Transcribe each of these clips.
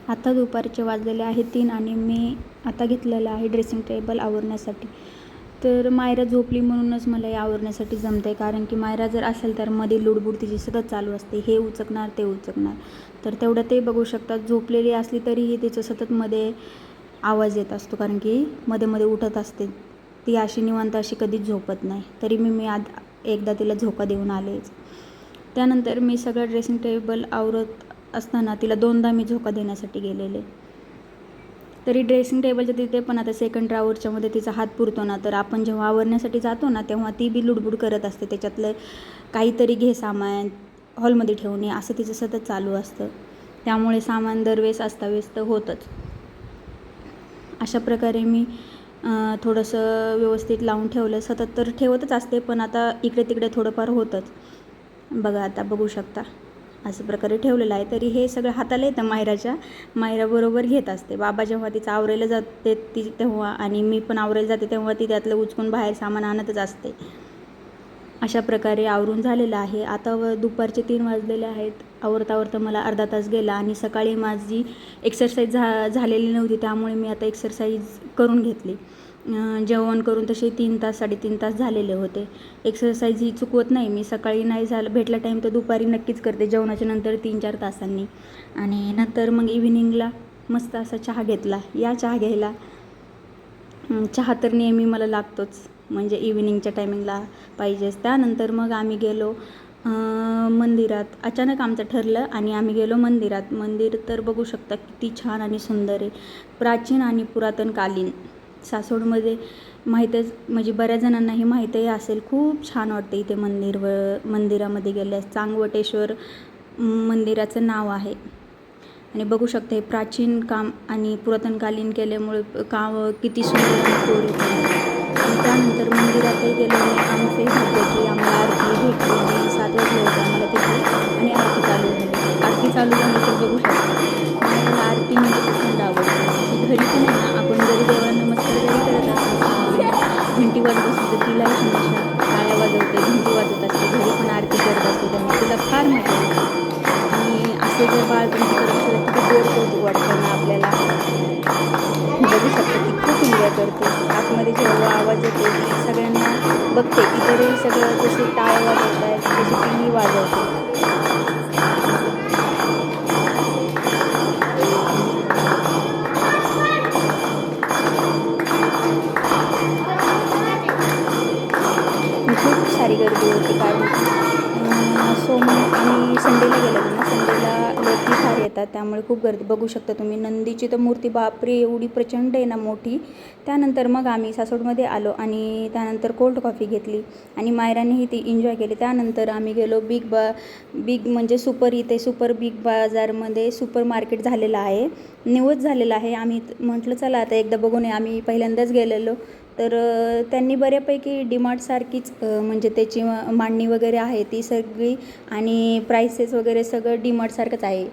आता दुपारचे वाजलेले आहे 3 आणि मी आता घेतलेलं आहे ड्रेसिंग टेबल आवरण्यासाठी. तर मायरा झोपली म्हणूनच मला हे आवरण्यासाठी जमतं आहे, कारण की मायरा जर असेल तर मध्ये लुडबुड तिची सतत चालू असते, हे उचकणार ते उचकणार. तर तेवढं ते बघू शकतात. झोपलेली असली तरीही तिचं सतत मध्ये आवाज येत असतो, कारण की मध्ये मध्ये उठत असते. ती अशी निवांत अशी कधीच झोपत नाही. तरी मी एकदा तिला झोका देऊन आलेच. त्यानंतर मी सगळं ड्रेसिंग टेबल आवरत असताना तिला 2दा मी झोका देण्यासाठी गेलेले. तरी ड्रेसिंग टेबलच्या तिथे पण आता सेकंड ड्रॉवरच्या मध्ये तिचा हात पुरतो ना, तर आपण जेव्हा आवरण्यासाठी जातो ना तेव्हा ती बी लुडबुड करत असते. त्याच्यातलं काहीतरी घे सामान, हॉलमध्ये ठेवणे असं तिचं सतत चालू असतं. त्यामुळे सामान दरवेळेस अस्ताव्यस्त होतंच. अशा प्रकारे मी थोडंसं व्यवस्थित लावून ठेवलं. सतत तर ठेवतच असते, पण आता इकडे तिकडे थोडंफार होतंच. बघा आता बघू शकता अशा प्रकारे ठेवलेलं आहे. तरी हे सगळं हाताला येतं मायराच्या. मायरा बरोबर घेत असते. बाबा जेव्हा तिचं आवरायला जाते तेव्हा आणि मी पण आवरायला जाते तेव्हा ती त्यातलं उचकून बाहेर सामान आणतच असते. अशा प्रकारे आवरून झालेलं आहे. आता दुपारचे 3 वाजलेले आहेत. आवरता मला अर्धा तास गेला आणि सकाळी माझी एक्सरसाइज झालेली नव्हती, त्यामुळे मी आता एक्सरसाइज करून घेतली. जेवण करून तसे 3 तास 3.5 तास झालेले होते. एक्सरसाइज ही चुकवत नाही मी. सकाळी नाही झालं भेटला टाईम तर दुपारी नक्कीच करते, जेवणाच्या नंतर 3-4 तासांनी. आणि नंतर मग इव्हिनिंगला मस्त असा चहा घेतला. या चहा घ्यायला. चहा तर नेहमी मला लागतोच, म्हणजे इव्हिनिंगच्या टायमिंगला पाहिजेच. त्यानंतर मग आम्ही गेलो मंदिरात. अचानक आमचं ठरलं आणि आम्ही गेलो मंदिरात. मंदिर तर बघू शकता किती छान आणि सुंदर आहे. प्राचीन आणि पुरातनकालीन. सासवडमध्ये माहीतच, म्हणजे बऱ्याच जणांनाही माहीतही असेल. खूप छान वाटते इथे मंदिरामध्ये गेल्यास. चांगवटेश्वर मंदिराचं नाव आहे. आणि बघू शकता हे प्राचीन काम आणि पुरातनकालीन केल्यामुळे काम किती सुंदर आणि कोरीव आणि त्यानंतर मंदिरातही गेलो आणि आमचंही भाग्य की आम्हाला आरती भेटली आणि 7 वाजले होते आम्हाला तिथे आणि आरती चालू झाली. आरती चालू झाली तर बघू शकता मला आरती म्हणजे प्रचंड आवडते. घरी पण आहे ना, आपण जरी देवाला नमस्कार जरी करत असतो, घंटी वाजत असते तर तिलाही हमेशा टाळ्या वाजवते, घंटी वाजत असते, घरी पण आरती करत असते, त्यामुळे तिला फार मजा येते. आणि असे जर बाळ तुमची करत असेल तर किती गोड कौतुक वाटतं ना आपल्याला. बघू शकता ती खूप एन्जॉय करते. आतमध्ये जेव्हा आवाज येतो ती सगळ्यांना बघते, इतरही सगळं जसे टाळ्या वाजवत आहेत तशी तीही वाजवते. खूप सारी गर्दी होती, कारण की आम्ही संडेला गेलेलो ना, संडेला लोकही फार येतात, त्यामुळे खूप गर्दी. बघू शकता तुम्ही नंदीची तर मूर्ती बापरे एवढी प्रचंड आहे ना, मोठी. त्यानंतर मग आम्ही सासवडमध्ये आलो आणि त्यानंतर कोल्ड कॉफी घेतली आणि मायरानेही ती एन्जॉय केली. त्यानंतर आम्ही गेलो बिग म्हणजे सुपर बिग बाजारमध्ये सुपर मार्केट झालेलं आहे, न्यूच झालेलं आहे. आम्ही म्हटलं चला आता एकदा बघून आम्ही पहिल्यांदाच गेलेलो. तर त्यांनी बऱ्यापैकी डीमार्टसारखीच म्हणजे त्याची मांडणी वगैरे आहे ती सगळी आणि प्राइसेस वगैरे सगळं डीमार्टसारखंच आहे.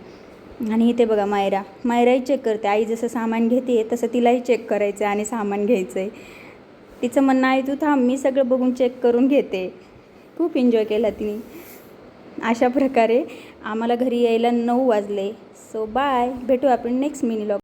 आणि इथे बघा मायराही चेक करते. आई जसं सामान घेते तसं तिलाही चेक करायचं आहे आणि सामान घ्यायचं आहे. तिचं म्हणणं आहे तू थांब, मी सगळं बघून चेक करून घेते. खूप एन्जॉय केला तिने. अशा प्रकारे आम्हाला घरी यायला 9 वाजले. सो बाय, भेटू आपण नेक्स्ट मिनी व्लॉग.